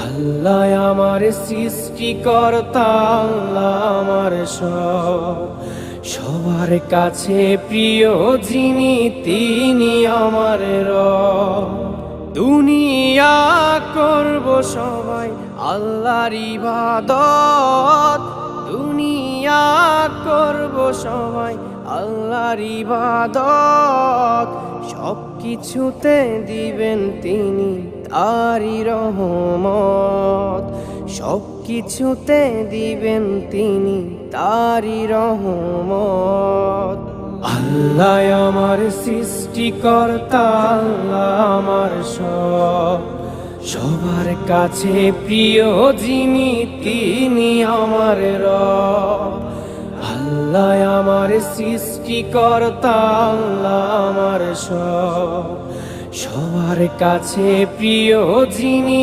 আল্লাহ আমার সৃষ্টিকর্তা, আল্লাহ আমার সব, সবার কাছে প্রিয় যিনি তিনি আমার রব। দুনিয়া করব সবাই আল্লাহর ইবাদত, দুনিয়া করব সবাই আল্লাহর ইবাদত, সব কিছুতে দিবেন তিনি তারি রহমত, সব কিছুতে দিবেন তিনি তারি রহমত। আল্লাহ আমার সৃষ্টিকর্তা, আল্লাহ আমার সব, সবার কাছে প্রিয় যিনি তিনি আমার রব। আল্লাহ আমার সৃষ্টিকর্তা, আল্লাহ আমার সব, সবার কাছে প্রিয় যিনি